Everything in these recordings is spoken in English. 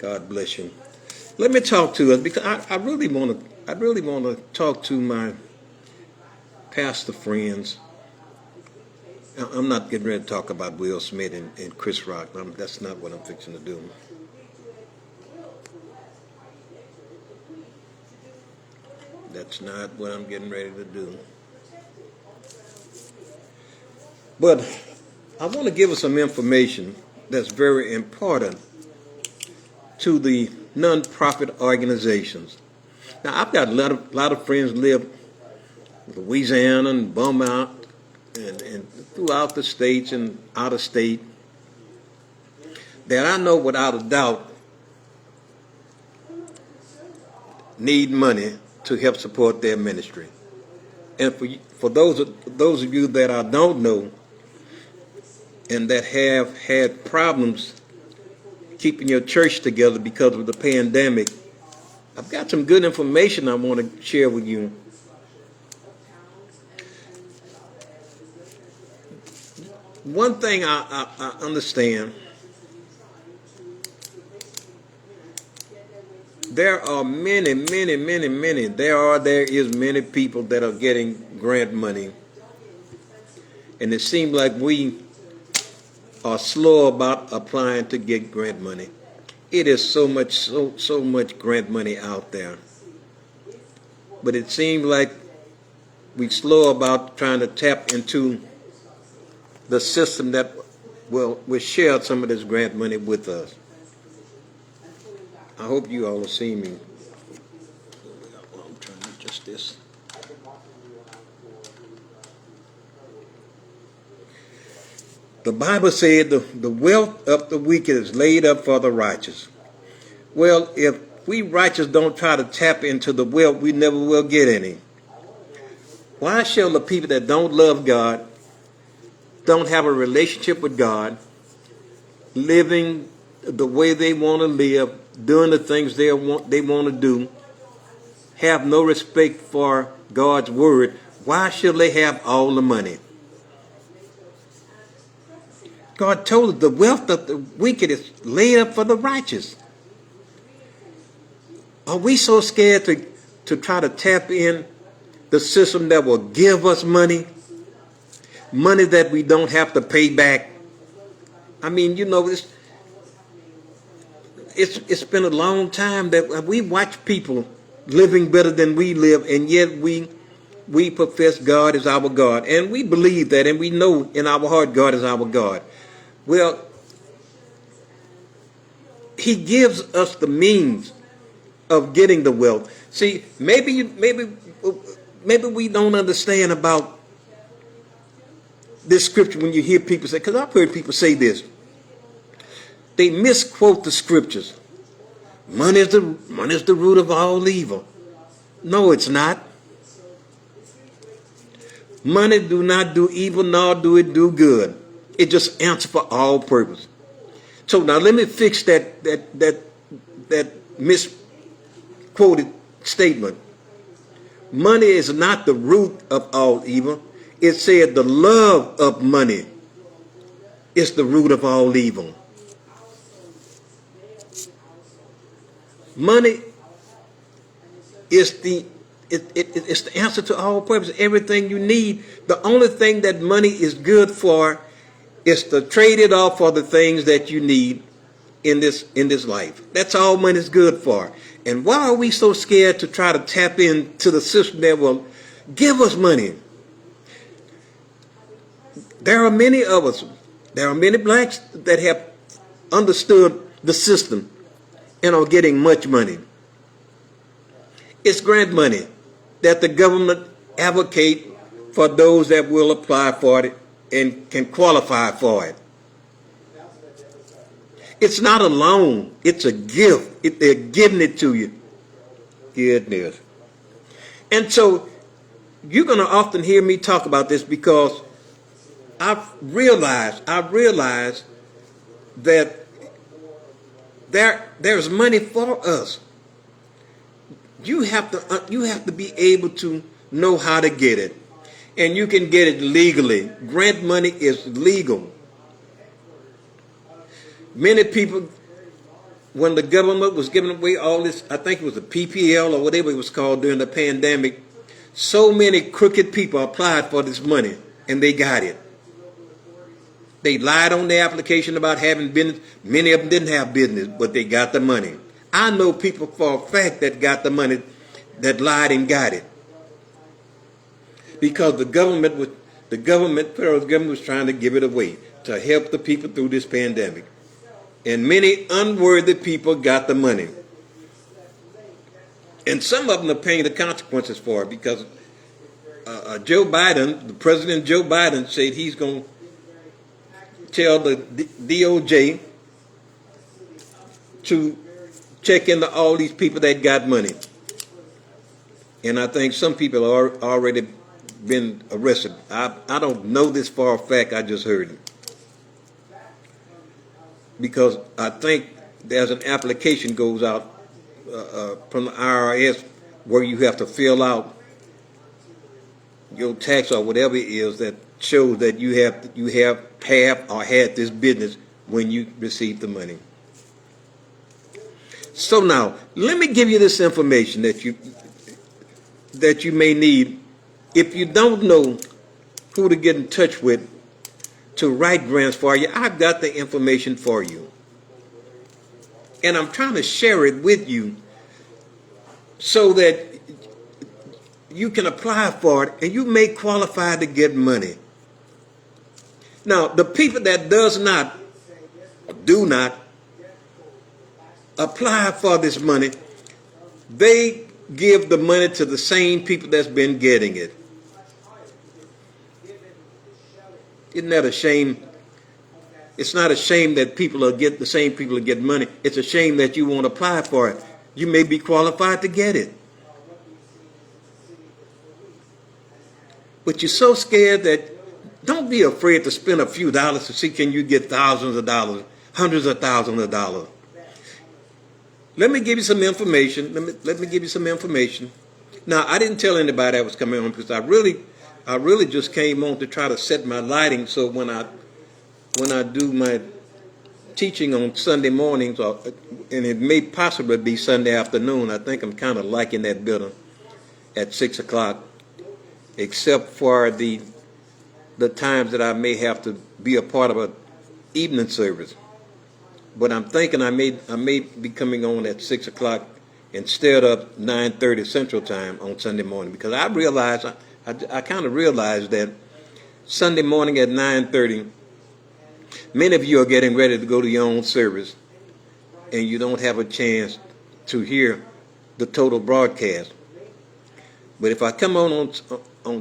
God bless you. Let me talk to us because I really want to. I really want to talk to my pastor friends. I'm not getting ready to talk about Will Smith and Chris Rock. That's not what I'm fixing to do. That's not what I'm getting ready to do. But I want to give us some information that's very important to the non-profit organizations. Now, I've got a lot of friends live in Louisiana and Beaumont and throughout the states and out of state that I know without a doubt need money to help support their ministry. And for those of you that I don't know and that have had problems keeping your church together because of the pandemic, I've got some good information I want to share with you. One thing I understand, there are many people that are getting grant money, and it seems like we are slow about applying to get grant money. It is so much grant money out there, but it seems like we slow about trying to tap into the system that will share some of this grant money with us. I hope you all are seeing me. I'm trying to adjust this. The Bible said the wealth of the wicked is laid up for the righteous. Well, if we righteous don't try to tap into the wealth, we never will get any. Why shall the people that don't love God, don't have a relationship with God, living the way they want to live, doing the things they want to do, have no respect for God's word, why should they have all the money? God told us the wealth of the wicked is laid up for the righteous. Are we so scared to try to tap in the system that will give us money that we don't have to pay back? I mean, it's been a long time that we watch people living better than we live, and yet we profess God is our God, and we believe that, and we know in our heart God is our God. Well, He gives us the means of getting the wealth. See, maybe we don't understand about this scripture when you hear people say, because I've heard people say this. They misquote the scriptures. Money is the root of all evil. No, it's not. Money do not do evil, nor do it do good. It just answers for all purpose. So now let me fix that misquoted statement. Money is not the root of all evil. It said the love of money is the root of all evil. Money is it's the answer to all purpose, everything you need. The only thing that money is good for is to trade it off for the things that you need in this life. That's all money is good for. And why are we so scared to try to tap into the system that will give us money? There are many of us, there are many blacks that have understood the system and are getting much money. It's grant money that the government advocate for those that will apply for it and can qualify for it. It's not a loan, it's a gift. They're giving it to you. Goodness. And so you're going to often hear me talk about this because I've realized that there's money for us. You have to be able to know how to get it, and you can get it legally. Grant money is legal. Many people when the government was giving away all this, I think it was the PPL or whatever it was called during the pandemic, so many crooked people applied for this money and they got it. They lied on their application about having business. Many of them didn't have business, but they got the money. I know people for a fact that got the money, that lied and got it. Because the federal government was trying to give it away to help the people through this pandemic. And many unworthy people got the money. And some of them are paying the consequences for it because Joe Biden, the President Joe Biden, said he's going to tell the DOJ to check into all these people that got money. And I think some people are already been arrested. I don't know this for a fact, I just heard it. Because I think there's an application goes out from the IRS where you have to fill out your tax or whatever it is that shows that you have or had this business when you received the money. So now, let me give you this information that you may need if you don't know who to get in touch with to write grants for you. I've got the information for you. And I'm trying to share it with you so that you can apply for it and you may qualify to get money. Now, the people that do not apply for this money, they give the money to the same people that's been getting it. Isn't that a shame? It's not a shame that the same people are getting money. It's a shame that you won't apply for it. You may be qualified to get it. But you're so scared that don't be afraid to spend a few dollars to see can you get thousands of dollars, hundreds of thousands of dollars. Let me give you some information. Let me give you some information. Now, I didn't tell anybody I was coming on because I really just came on to try to set my lighting so when I do my teaching on Sunday mornings, and it may possibly be Sunday afternoon, I think I'm kind of liking that better at 6 o'clock, except for the times that I may have to be a part of an evening service. But I'm thinking I may be coming on at 6 o'clock instead of 9:30 Central Time on Sunday morning, because I realize I kind of realized that Sunday morning at 9:30, many of you are getting ready to go to your own service, and you don't have a chance to hear the total broadcast. But if I come on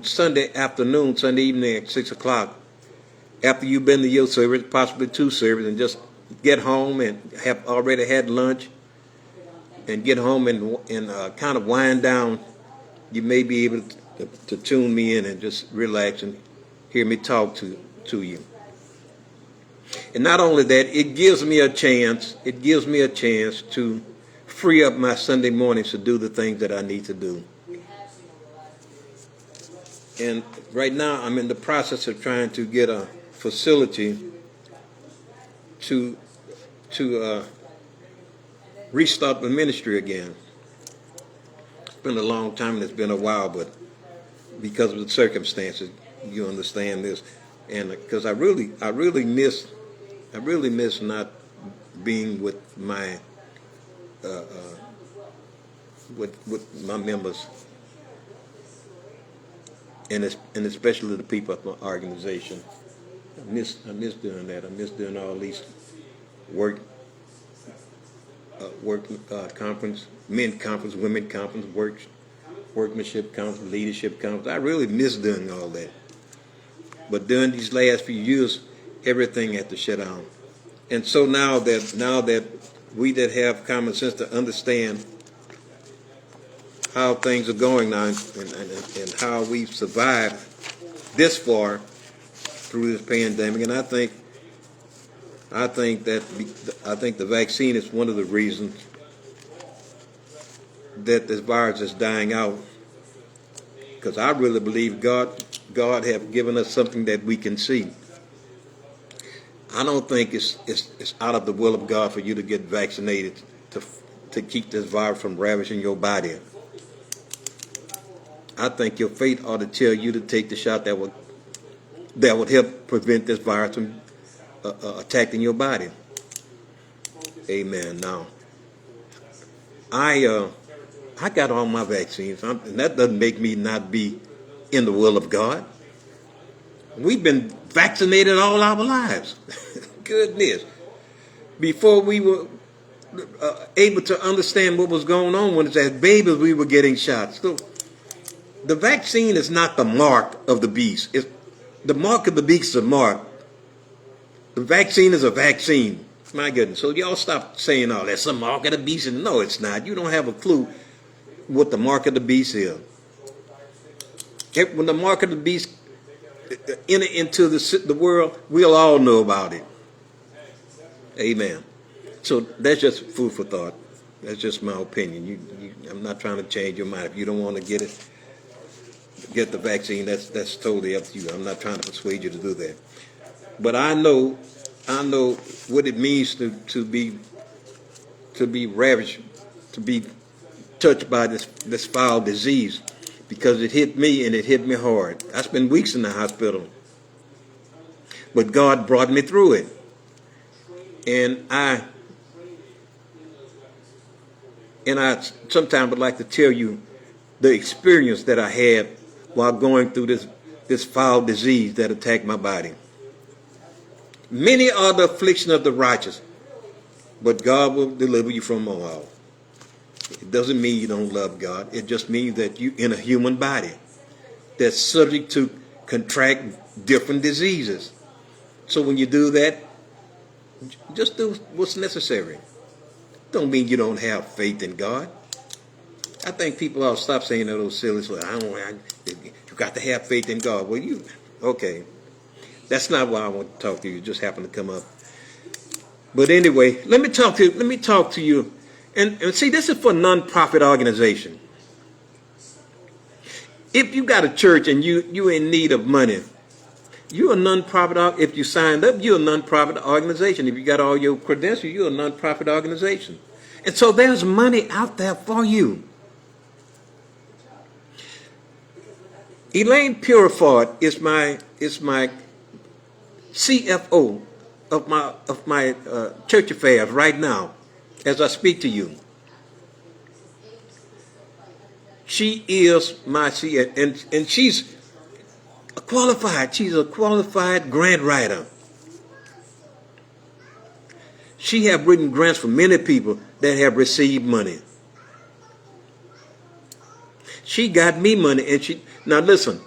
Sunday afternoon, Sunday evening at 6 o'clock, after you've been to your service, possibly two services, and just get home and have already had lunch, and get home and kind of wind down, you may be able to tune me in and just relax and hear me talk to you. And not only that, it gives me a chance to free up my Sunday mornings to do the things that I need to do. And right now I'm in the process of trying to get a facility to restart the ministry again. It's been a long time and it's been a while, but because of the circumstances, you understand this. And because I really miss not being with my with my members, and especially the people of my organization. I miss doing that. I miss doing all these work conference, men conference, women conference, workmanship conference, leadership conference. I really miss doing all that. But during these last few years, everything had to shut down. And so now that we that have common sense to understand how things are going now and how we've survived this far through this pandemic, and I think the vaccine is one of the reasons that this virus is dying out, because I really believe God have given us something that we can see. I don't think it's out of the will of God for you to get vaccinated to keep this virus from ravaging your body. I think your faith ought to tell you to take the shot that would help prevent this virus from attacking your body. Amen. Now, I got all my vaccines, and that doesn't make me not be in the will of God. We've been vaccinated all our lives. Goodness. Before we were able to understand what was going on, when as babies we were getting shots. So the vaccine is not the mark of the beast. The mark of the beast is a mark. The vaccine is a vaccine. My goodness. So y'all stop saying, oh, that's the mark of the beast. And no, it's not. You don't have a clue what the mark of the beast is. When the mark of the beast enter into the world, we'll all know about it. Amen. So that's just food for thought. That's just my opinion. I'm not trying to change your mind. If you don't want to get the vaccine, that's totally up to you. I'm not trying to persuade you to do that. But I know what it means to be ravaged, to be touched by this foul disease, because it hit me and it hit me hard. I spent weeks in the hospital, but God brought me through it. And I sometimes would like to tell you the experience that I had while going through this foul disease that attacked my body. Many are the affliction of the righteous, but God will deliver you from them all. It doesn't mean you don't love God. It just means that you're in a human body that's subject to contract different diseases. So when you do that, just do what's necessary. Don't mean you don't have faith in God. I think people ought to stop saying those silly stuff. You got to have faith in God. Well, okay. That's not why I want to talk to you. It just happened to come up. But anyway, let me talk to you. And see, this is for a non-profit organization. If you got a church and you're in need of money, you're a non-profit. If you signed up, you're a non-profit organization. If you got all your credentials, you're a non-profit organization. And so there's money out there for you. Elaine Puriford is my CFO of my church affairs right now, as I speak to you. She is my CFO, and she's qualified. She's a qualified grant writer. She have written grants for many people that have received money. She got me money, and now listen.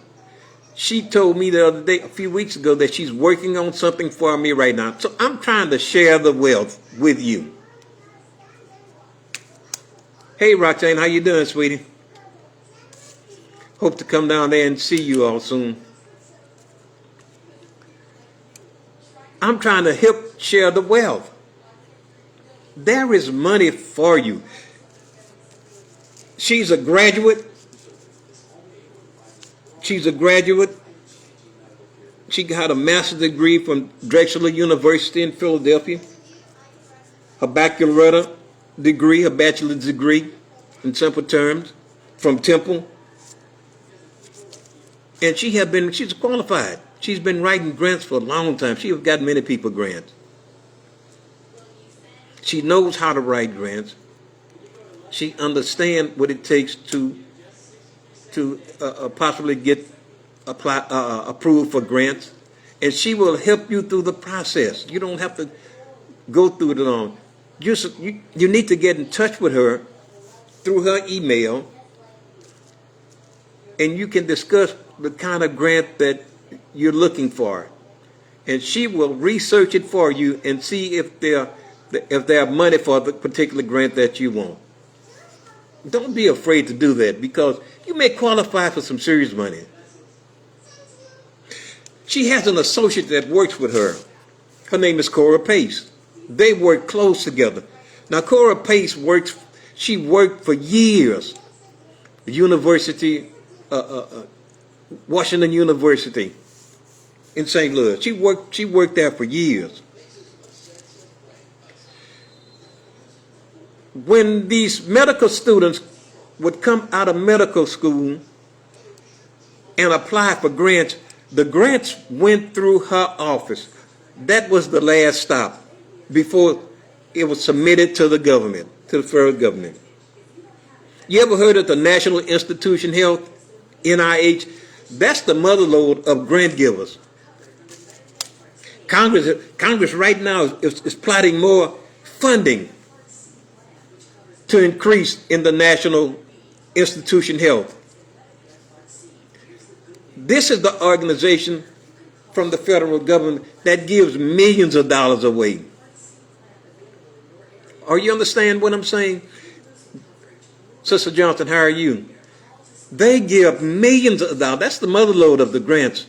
She told me the other day, a few weeks ago, that she's working on something for me right now. So I'm trying to share the wealth with you. Hey, Roxanne, how you doing, sweetie? Hope to come down there and see you all soon. I'm trying to help share the wealth. There is money for you. She's a graduate. She got a master's degree from Drexel University in Philadelphia. Her bachelor's degree in simple terms, from Temple. And she's qualified. She's been writing grants for a long time. She has got many people grants. She knows how to write grants. She understands what it takes to possibly get approved for grants, and she will help you through the process. You don't have to go through it alone. You need to get in touch with her through her email, and you can discuss the kind of grant that you're looking for, and she will research it for you and see if there are money for the particular grant that you want. Don't be afraid to do that, because you may qualify for some serious money. She has an associate that works with her. Her name is Cora Pace. They work close together. Now, Cora Pace she worked for years. Washington University in St. Louis. She worked there for years. when these medical students would come out of medical school and apply for grants, the grants went through her office. That was the last stop before it was submitted to the government, to the federal government. You ever heard of the National Institution Health, NIH? That's the motherlode of grant givers. Congress right now is plotting more funding to increase in the National Institution Health. This is the organization from the federal government that gives millions of dollars away. Are you understand what I'm saying? Sister Johnson, how are you? They give millions of dollars. That's the motherlode of the grants.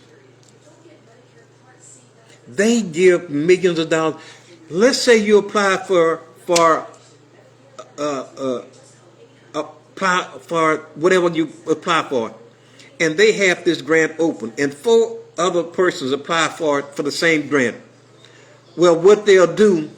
They give millions of dollars. Let's say you apply for whatever you apply for, and they have this grant open, and 4 other persons apply for it for the same grant. Well, what they'll do,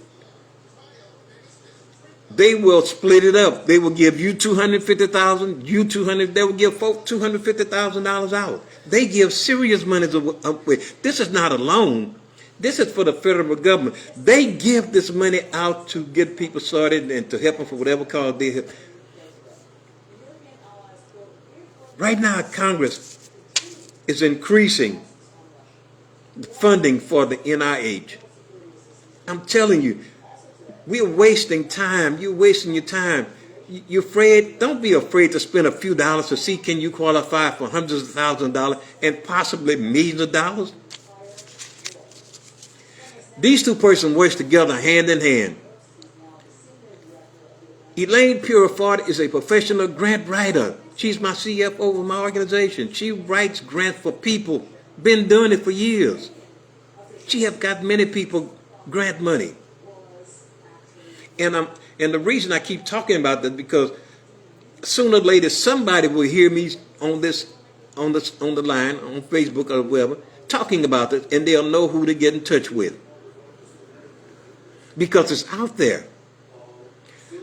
they will split it up. They will give you $250,000, you $200,000. They will give folks $250,000 out. They give serious money away. This is not a loan. This is for the federal government. They give this money out to get people started and to help them for whatever cause they have. Right now, Congress is increasing the funding for the NIH. I'm telling you, we're wasting time. You're wasting your time. You're afraid. Don't be afraid to spend a few dollars to see can you qualify for hundreds of thousands of dollars and possibly millions of dollars. These 2 persons work together hand in hand. Elaine Puriford is a professional grant writer. She's my CFO of my organization. She writes grants for people. Been doing it for years. She has got many people grant money. And the reason I keep talking about this because sooner or later somebody will hear me on the line on Facebook or wherever talking about this, and they'll know who to get in touch with because it's out there.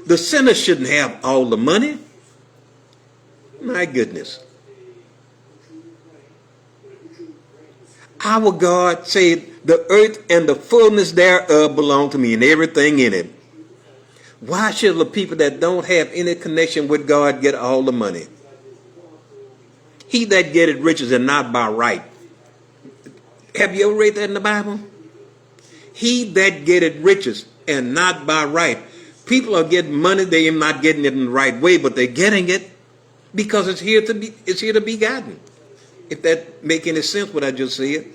The sinner shouldn't have all the money. My goodness. Our God said, the earth and the fullness thereof belong to me and everything in it. Why should the people that don't have any connection with God get all the money? He that getteth riches and not by right. Have you ever read that in the Bible? He that getteth riches and not by right. People are getting money, they are not getting it in the right way, but they're getting it because it's here to be gotten. If that make any sense what I just said.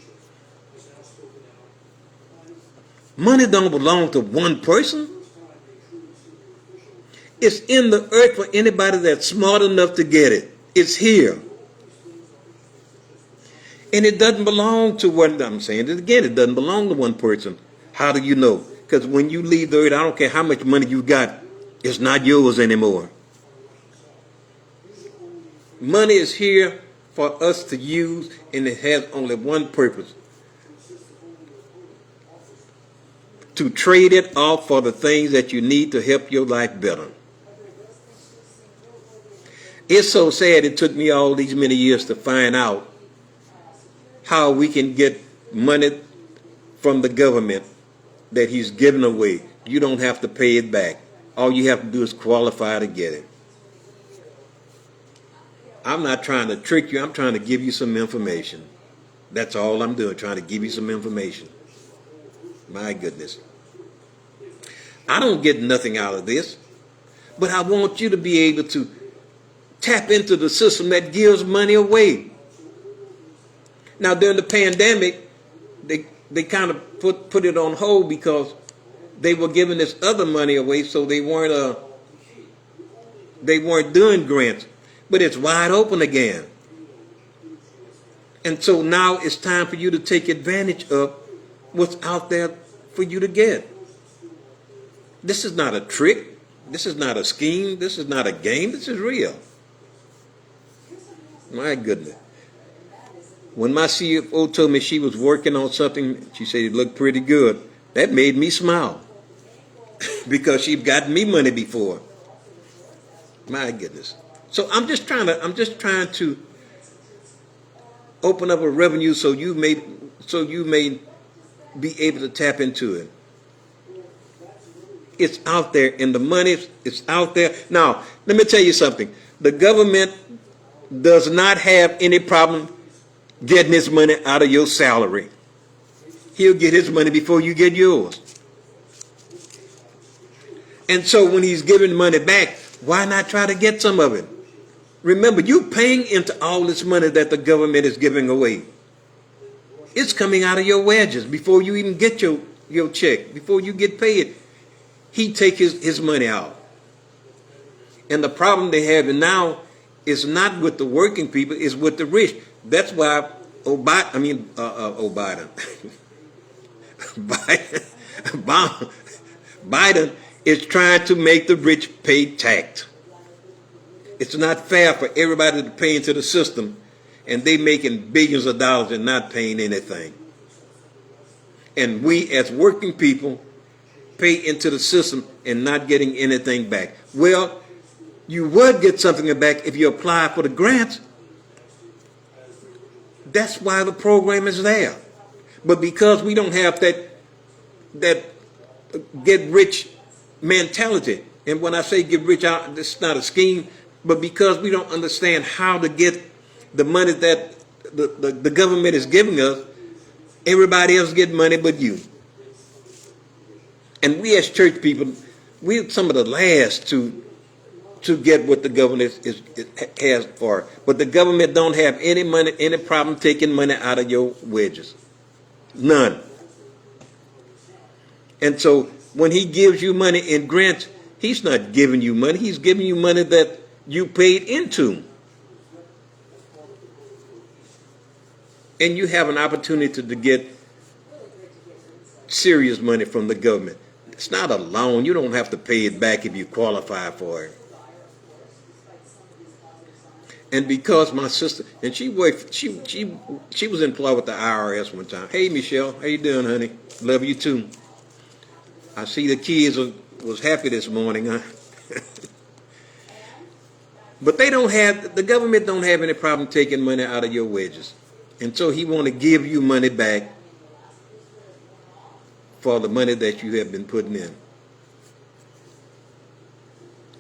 Money don't belong to one person. It's in the earth for anybody that's smart enough to get it. It's here. And it doesn't belong to one, I'm saying it again, it doesn't belong to one person. How do you know? Because when you leave the earth, I don't care how much money you got, it's not yours anymore. Money is here for us to use, and it has only one purpose. To trade it off for the things that you need to help your life better. It's so sad it took me all these many years to find out how we can get money from the government that he's given away. You don't have to pay it back. All you have to do is qualify to get it. I'm not trying to trick you. I'm trying to give you some information. That's all I'm doing, trying to give you some information. My goodness. I don't get nothing out of this, but I want you to be able to tap into the system that gives money away. Now, during the pandemic, they kind of put it on hold because they were giving this other money away, so they weren't doing grants. But it's wide open again. And so now it's time for you to take advantage of what's out there for you to get. This is not a trick. This is not a scheme. This is not a game. This is real. My goodness. When my CFO told me she was working on something, she said it looked pretty good. That made me smile because she'd gotten me money before. My goodness. So I'm just trying to open up a revenue so you may be able to tap into it. It's out there, and the money is out there. Now, let me tell you something. The government does not have any problem getting his money out of your salary. He'll get his money before you get yours. And so when he's giving money back, why not try to get some of it? Remember, you're paying into all this money that the government is giving away. It's coming out of your wages before you even get your check, before you get paid. He take his money out. And the problem they have now is not with the working people, it's with the rich. That's why Biden, Biden is trying to make the rich pay tax. It's not fair for everybody to pay into the system, and they making billions of dollars and not paying anything. And we as working people pay into the system and not getting anything back. Well, you would get something back if you apply for the grants. That's why the program is there. But because we don't have that get rich mentality, and when I say get rich out, it's not a scheme, but because we don't understand how to get the money that the government is giving us, everybody else get money but you. And we as church people, we're some of the last to get what the government has for. But the government don't have any problem taking money out of your wages. None. And so when he gives you money in grants, he's not giving you money. He's giving you money that you paid into. And you have an opportunity to get serious money from the government. It's not a loan. You don't have to pay it back if you qualify for it. And because my sister, and she worked, she was employed with the IRS one time. Hey, Michelle, how you doing, honey? Love you too. I see the kids was happy this morning, huh? But the government don't have any problem taking money out of your wages. And so he want to give you money back for the money that you have been putting in.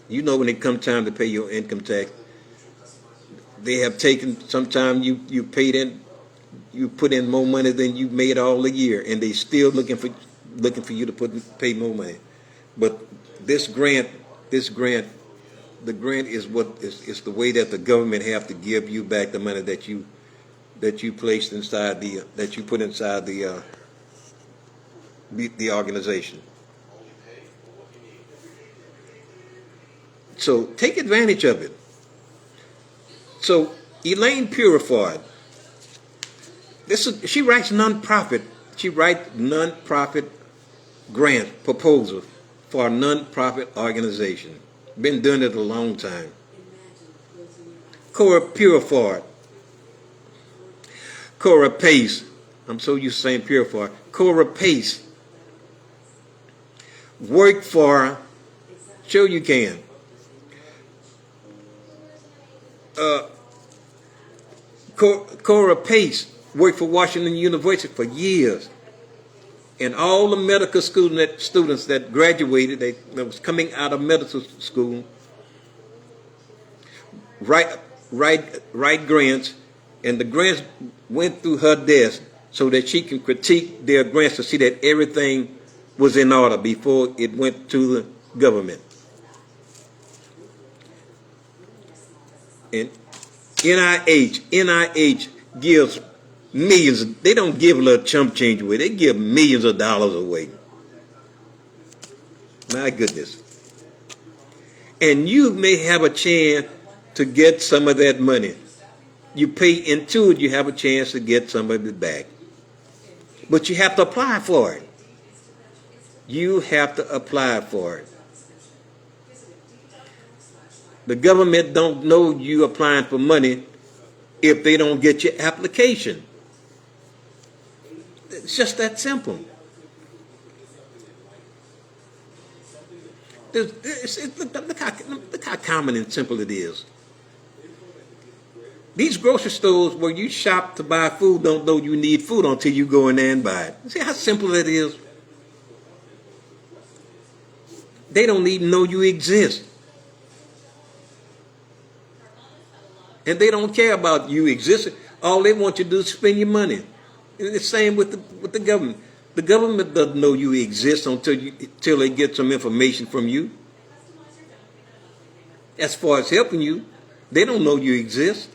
You know when it comes time to pay your income tax, they have taken, sometime you paid in, you put in more money than you made all the year, and they still looking for you to pay more money. But the grant is is the way that the government have to give you back the money that you placed inside that you put inside the organization. So take advantage of it. So Elaine Purified, she writes nonprofit. She writes nonprofit grant proposal for a nonprofit organization. Been doing it a long time. Cora Purified. Cora Pace. I'm so used to saying Purified. Cora Pace. Work for, sure you can. Cora Pace worked for Washington University for years. And all the medical students that graduated, that was coming out of medical school, write grants, and the grants went through her desk so that she can critique their grants to see that everything was in order before it went to the government. And NIH gives millions. They don't give a little chump change away. They give millions of dollars away. My goodness. And you may have a chance to get some of that money. You pay into it, you have a chance to get some of it back. But you have to apply for it. You have to apply for it. The government don't know you applying for money if they don't get your application. It's just that simple. Look how common and simple it is. These grocery stores where you shop to buy food don't know you need food until you go in there and buy it. See how simple it is? They don't even know you exist. And they don't care about you existing. All they want you to do is spend your money. And the same with the government. The government doesn't know you exist until they get some information from you. As far as helping you, they don't know you exist.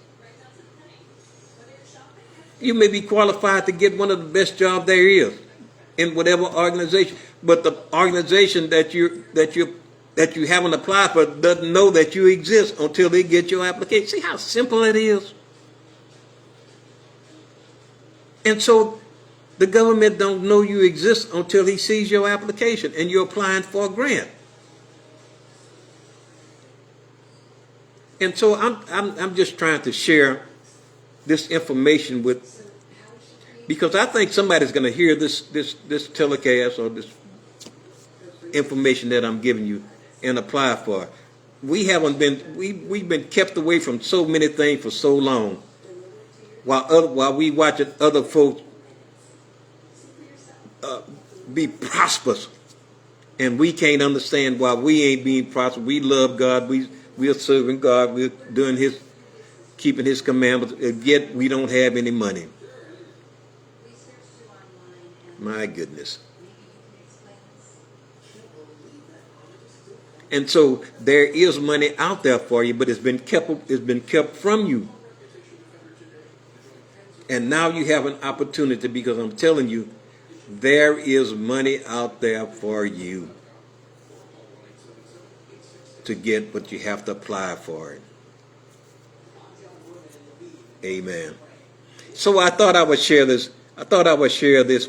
You may be qualified to get one of the best jobs there is in whatever organization, but the organization that you haven't applied for doesn't know that you exist until they get your application. See how simple it is? And so the government don't know you exist until he sees your application and you're applying for a grant. And so I'm just trying to share this information because I think somebody's going to hear this telecast or this information that I'm giving you and apply for it. We've been kept away from so many things for so long, while we watching other folks be prosperous, and we can't understand why we ain't being prosperous. We love God. We are serving God. We're doing keeping His commandments, and yet we don't have any money. My goodness. And so there is money out there for you, but it's been kept from you. And now you have an opportunity, because I'm telling you, there is money out there for you to get, but you have to apply for it. Amen. So I thought I would share this. I thought I would share this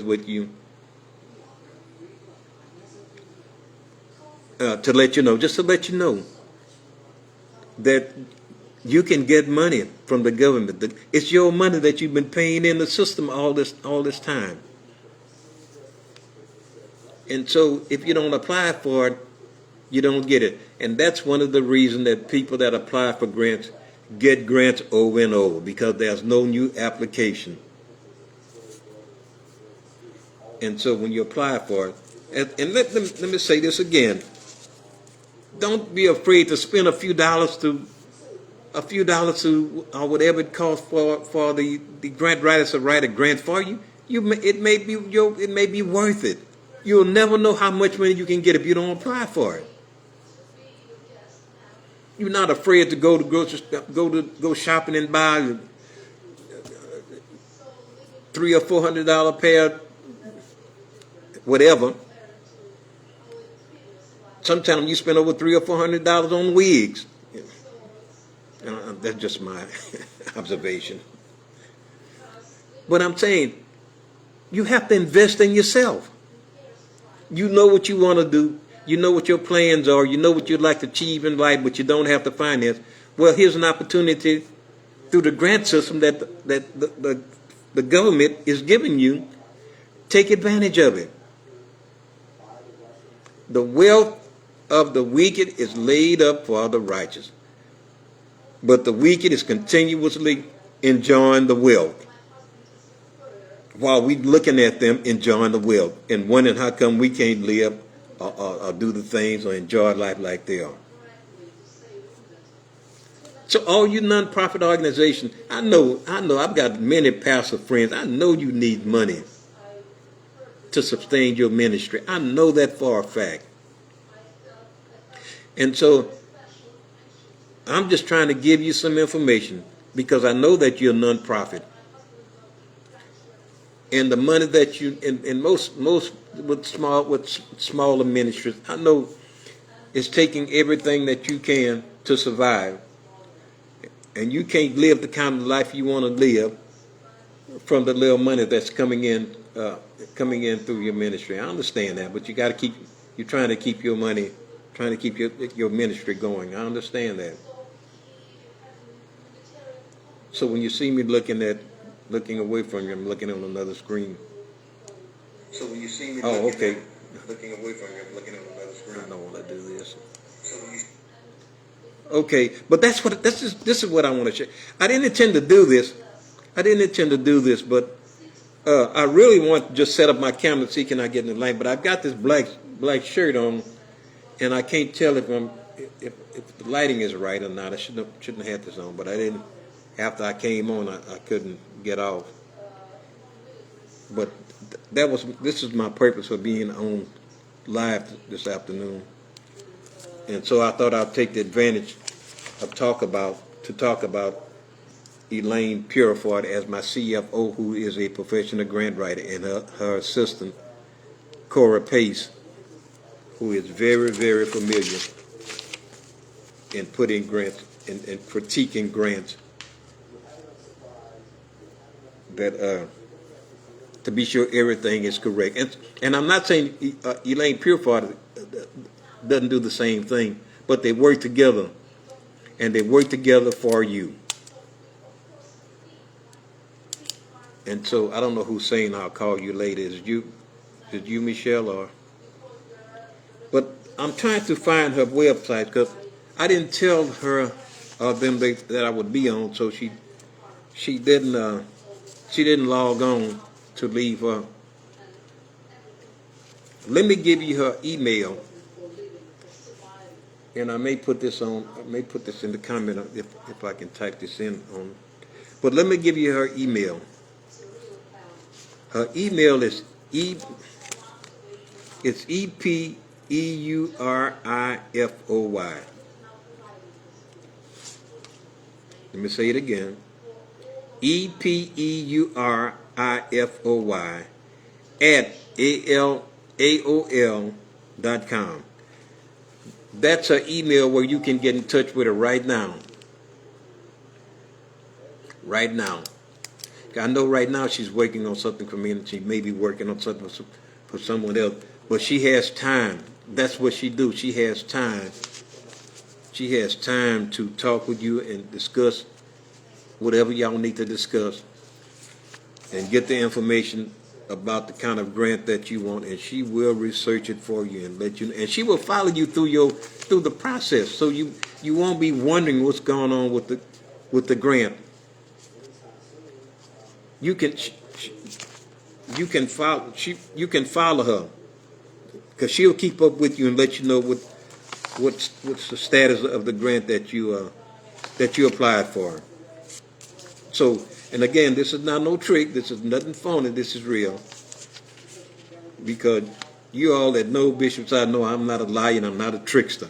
with you to let you know, just to let you know that you can get money from the government. It's your money that you've been paying in the system all this time. And so if you don't apply for it, you don't get it. And that's one of the reasons that people that apply for grants get grants over and over, because there's no new application. And so when you apply for it, and let me say this again, don't be afraid to spend a few dollars to or whatever it costs for the grant writers to write a grant for you. It may be worth it. You'll never know how much money you can get if you don't apply for it. You're not afraid to go shopping and buy $300 or $400 pair, whatever. Sometimes you spend over $300 or $400 on wigs. That's just my observation. But I'm saying, you have to invest in yourself. You know what you want to do. You know what your plans are. You know what you'd like to achieve in life, but you don't have the finance. Well, here's an opportunity through the grant system that the government is giving you. Take advantage of it. The wealth of the wicked is laid up for the righteous, but the wicked is continuously enjoying the wealth, while we looking at them enjoying the wealth and wondering how come we can't live or do the things or enjoy life like they are. So all you nonprofit organizations, I know, I've got many pastor friends. I know you need money to sustain your ministry. I know that for a fact. And so I'm just trying to give you some information, because I know that you're a nonprofit. And the money that you, in most with smaller ministries, I know it's taking everything that you can to survive. And you can't live the kind of life you want to live from the little money that's coming in through your ministry. I understand that, but you're trying to keep your money, trying to keep your ministry going. I understand that. So when you see me looking away from you, I'm looking on another screen. So when you see me okay. Looking away from you, I'm looking at another screen. I don't want to do this. So when you okay, but this is what I want to share. I didn't intend to do this. But I really want to just set up my camera and see can I get in the light. But I've got this black shirt on, and I can't tell if the lighting is right or not. I shouldn't have had this on, but I didn't. After I came on, I couldn't get off. But this is my purpose for being on live this afternoon, and so I thought I'd take the advantage of talk about Elaine Puriford as my CFO, who is a professional grant writer, and her assistant Cora Pace, who is very, very familiar in putting grants and critiquing grants that to be sure everything is correct. And I'm not saying Elaine Puriford doesn't do the same thing, but they work together, and they work together for you. And so I don't know who's saying I'll call you later. Is you Michelle, or? But I'm trying to find her website because I didn't tell her that I would be on, so she didn't log on to leave her. Let me give you her email, and I may put this in the comment if I can type this in on. But let me give you her email. Her email is it's EPEURIFOY. Let me say it again. EPEURIFOY at AOL.com. That's her email where you can get in touch with her right now. Right now. I know right now she's working on something for me, and she may be working on something for someone else, but she has time. That's what she do. She has time. She has time to talk with you and discuss whatever y'all need to discuss and get the information about the kind of grant that you want, and she will research it for you and let you know, and she will follow you through the process, so you won't be wondering what's going on with the grant. You can follow her because she'll keep up with you and let you know what's the status of the grant that you applied for. So, and again, this is not no trick. This is nothing phony. This is real. Because you all that know bishops, I know I'm not a liar and I'm not a trickster.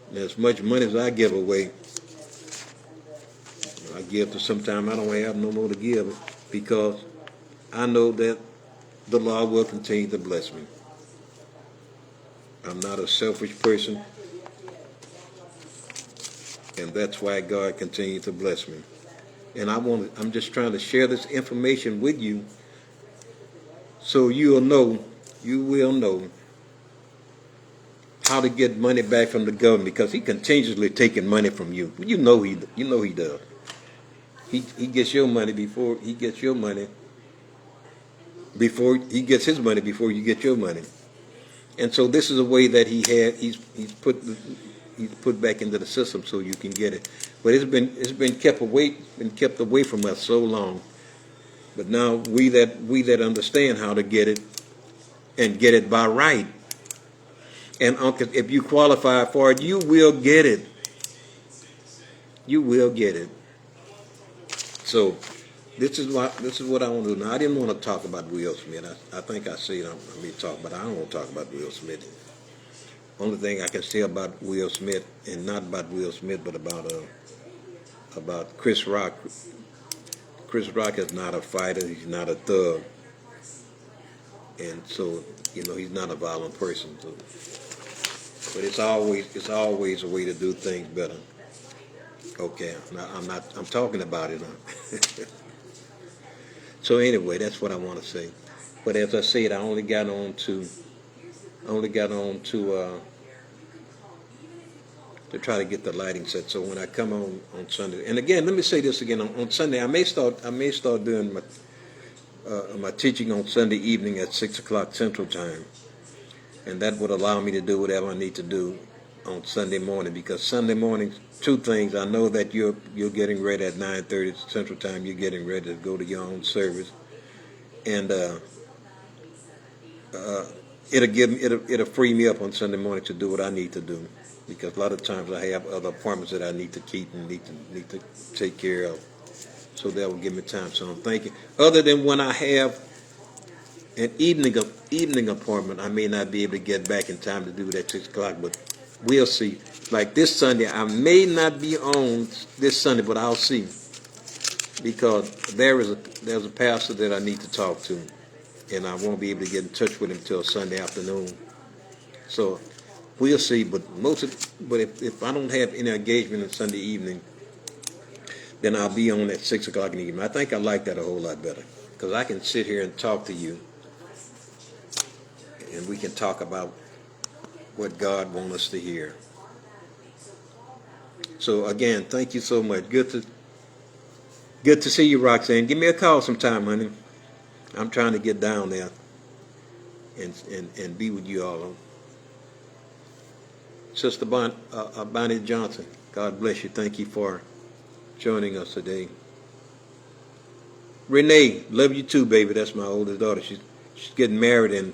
And as much money as I give away, I give to sometime I don't have no more to give, because I know that the Lord will continue to bless me. I'm not a selfish person, and that's why God continues to bless me. And I'm just trying to share this information with you so you will know how to get money back from the government, because he continuously taking money from you. You know he does. He gets your money before he gets your money. Before he gets his money before you get your money. And so this is a way that he's put back into the system so you can get it. But it's been kept away from us so long. But now we that understand how to get it and get it by right. And if you qualify for it, you will get it. You will get it. So this is what I want to do. Now, I didn't want to talk about Will Smith. I think I said I may talk, but I don't want to talk about Will Smith. Only thing I can say about Will Smith, and not about Will Smith, but about Chris Rock. Chris Rock is not a fighter. He's not a thug, and so he's not a violent person. So, but it's always a way to do things better. Okay, I'm talking about it. So anyway, that's what I want to say. But as I said, I only got on to try to get the lighting set. So when I come on Sunday, and again, let me say this again, on Sunday, I may start doing my teaching on Sunday evening at 6 o'clock Central Time. And that would allow me to do whatever I need to do on Sunday morning, because Sunday morning, two things. I know that you're getting ready at 9:30 Central Time. You're getting ready to go to your own service, and it'll free me up on Sunday morning to do what I need to do, because a lot of times I have other appointments that I need to keep and need to take care of. So that will give me time. So I'm thinking, other than when I have an evening appointment, I may not be able to get back in time to do it at 6 o'clock, but we'll see. Like this Sunday, I may not be on this Sunday, but I'll see, because there's a pastor that I need to talk to, and I won't be able to get in touch with him until Sunday afternoon. So we'll see. But if I don't have any engagement on Sunday evening, then I'll be on at 6 o'clock in the evening. I think I like that a whole lot better, because I can sit here and talk to you, and we can talk about what God wants us to hear. So again, thank you so much. Good to see you, Roxanne. Give me a call sometime, honey. I'm trying to get down there and be with you all. Sister Bonnie Johnson, God bless you. Thank you for joining us today. Renee, love you too, baby. That's my oldest daughter. She's getting married in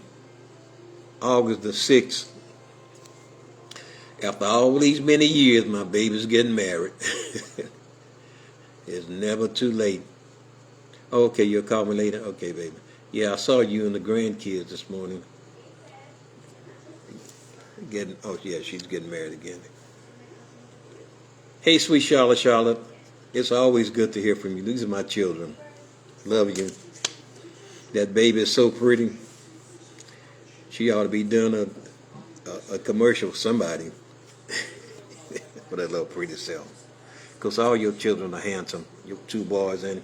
August the 6th. After all these many years, my baby's getting married. It's never too late. Okay, you'll call me later? Okay, baby. Yeah, I saw you and the grandkids this morning. Oh, yeah, she's getting married again. Hey, sweet Charlotte. It's always good to hear from you. These are my children. Love you. That baby is so pretty. She ought to be doing a commercial with somebody for that little pretty self. Because all your children are handsome. Your two boys, and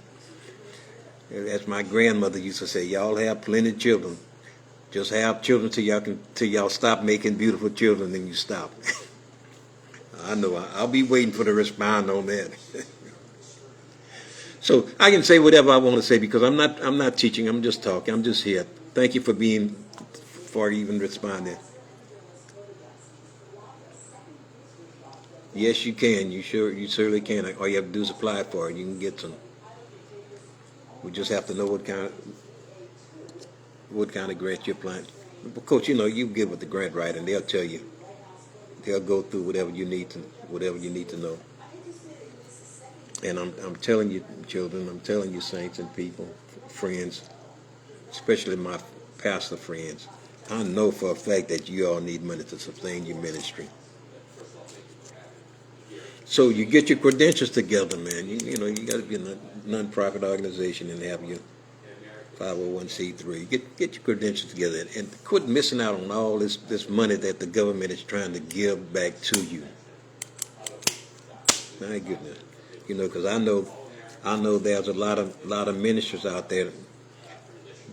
as my grandmother used to say, y'all have plenty of children. Just have children till y'all stop making beautiful children, then you stop. I know. I'll be waiting for the respond on that. So I can say whatever I want to say, because I'm not teaching. I'm just talking. I'm just here. Thank you for even responding. Yes, you can. You certainly can. All you have to do is apply for it. You can get some. We just have to know what kind of grant you're applying. But Coach, you get with the grant writer, and they'll tell you. They'll go through whatever you need to know. And I'm telling you, children, I'm telling you, saints and people, friends, especially my pastor friends, I know for a fact that you all need money to sustain your ministry. So you get your credentials together, man. You got to be a non-profit organization and have your 501c3. Get your credentials together and quit missing out on all this money that the government is trying to give back to you. My goodness, because I know there's a lot of ministers out there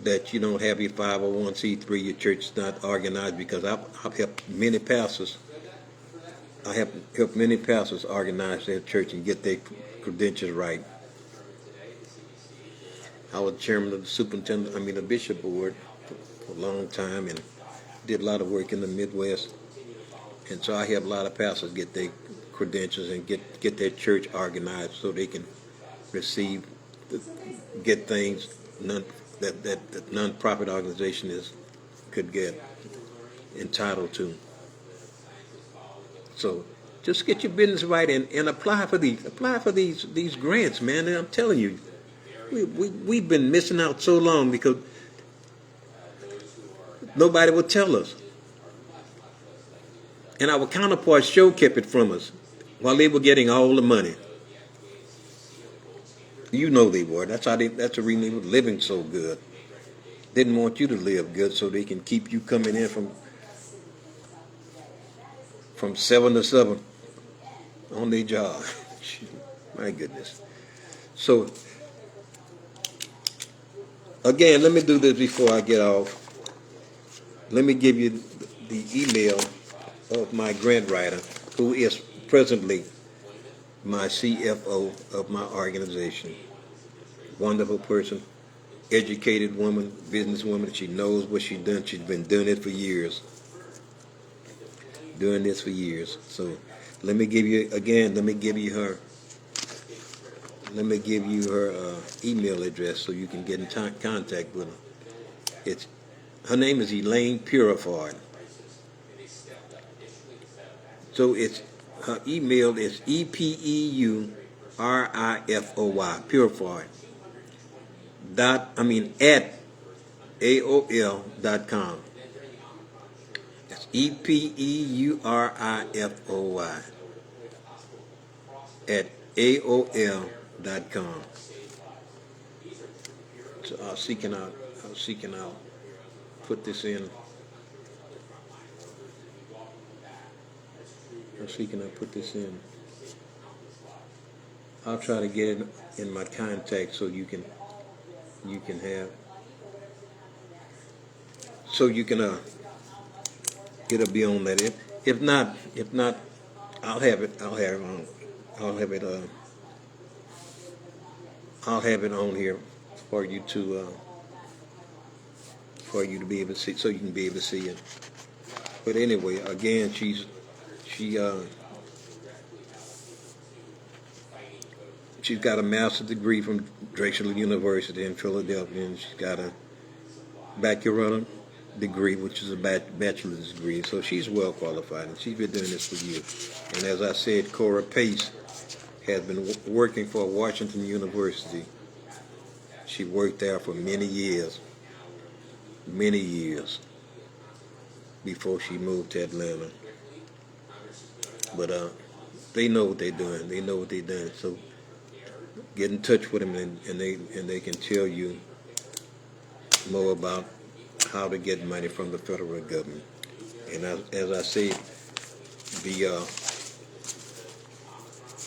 that you don't have your 501c3. Your church is not organized, because I've helped many pastors. I have helped many pastors organize their church and get their credentials right. I was chairman of the bishop board for a long time, and did a lot of work in the Midwest. And so I help a lot of pastors get their credentials and get their church organized so they can get things that non-profit organization could get entitled to. So just get your business right and apply for these grants, man. And I'm telling you, we've been missing out so long because nobody would tell us. And our counterparts sure kept it from us while they were getting all the money. You know they were. That's the reason they were living so good. Didn't want you to live good so they can keep you coming in from 7 to 7 on their job. My goodness. So, again, let me do this before I get off. Let me give you the email of my grant writer, who is presently my CFO of my organization. Wonderful person. educated woman, businesswoman. She knows what she's done. She's been doing it for years. Doing this for years. So let me give you again. Let me give you her email address so you can get in contact with her. Her name is Elaine Puriford. So her email is EPEURIFOY Puriford at AOL.com. That's EPEURIFOY at AOL.com. So I was seeking out, put this in. Put this in. I'll try to get it in my contact so you can have, so you can it'll be on that. If not, I'll have it on here for you to be able to see, so you can be able to see it. But anyway, again, she's got a master's degree from Drexel University in Philadelphia, and she's got a baccalaureate degree, which is a bachelor's degree. So she's well qualified, and she's been doing this for years. And as I said, Cora Pace has been working for Washington University. She worked there for many years before she moved to Atlanta. But they know what they're doing. So get in touch with them, and they can tell you more about how to get money from the federal government. And as I say,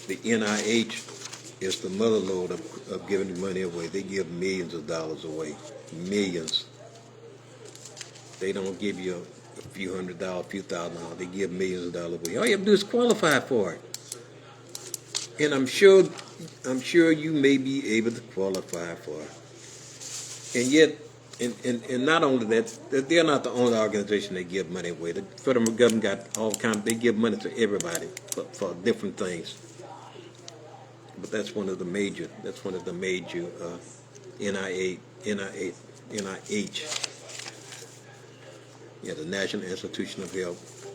the NIH is the mother lode of giving money away. They give millions of dollars away, millions. They don't give you a few $100s, a few $1,000s. They give millions of dollars away. All you have to do is qualify for it. And I'm sure you may be able to qualify for it. And yet, and not only that, they're not the only organization that give money away. The federal government got all kinds. They give money to everybody for different things. But that's one of the major. NIH. Yeah, the National Institution of Health.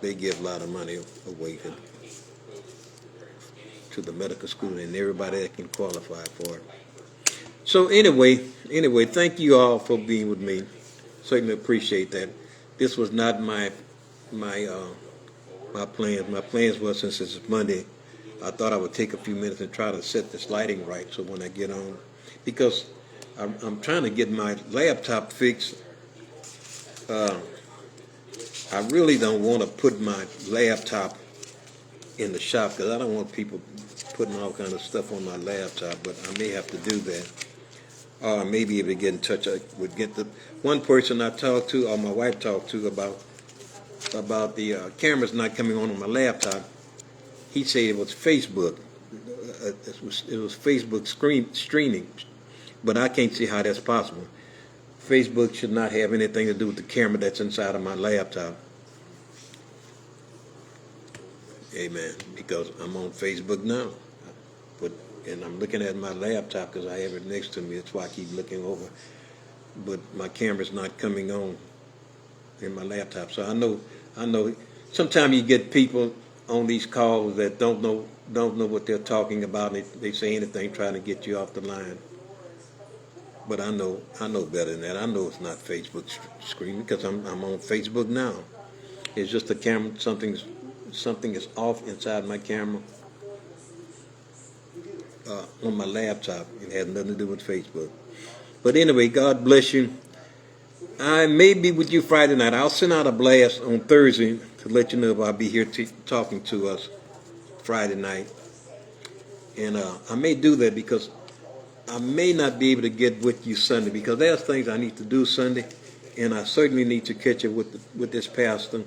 They give a lot of money away to the medical school and everybody that can qualify for it. So anyway, thank you all for being with me. Certainly appreciate that. This was not my plans. My plans was, since it's Monday, I thought I would take a few minutes and try to set this lighting right so when I get on, because I'm trying to get my laptop fixed. I really don't want to put my laptop in the shop because I don't want people putting all kind of stuff on my laptop, but I may have to do that. Or I may be able to get in touch. I would get the one person I talked to, or my wife talked to, about the cameras not coming on my laptop. He said it was Facebook. It was Facebook streaming, but I can't see how that's possible. Facebook should not have anything to do with the camera that's inside of my laptop. Amen. Because I'm on Facebook now. And I'm looking at my laptop because I have it next to me. That's why I keep looking over. But my camera's not coming on in my laptop. So I know. Sometimes you get people on these calls that don't know what they're talking about. They say anything trying to get you off the line. But I know better than that. I know it's not Facebook screen because I'm on Facebook now. It's just the camera. Something is off inside my camera on my laptop. It has nothing to do with Facebook. But anyway, God bless you. I may be with you Friday night. I'll send out a blast on Thursday to let you know if I'll be here talking to us Friday night. And I may do that because I may not be able to get with you Sunday because there's things I need to do Sunday, and I certainly need to catch up with this pastor,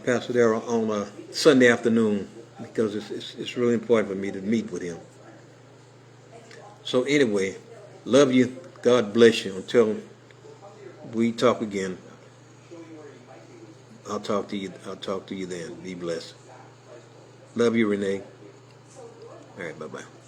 Pastor Darrell, on a Sunday afternoon because it's really important for me to meet with him. So anyway, Love you. God bless you. Until we talk again, I'll talk to you. I'll talk to you then. Be blessed. Love you, Renee. All right. Bye bye.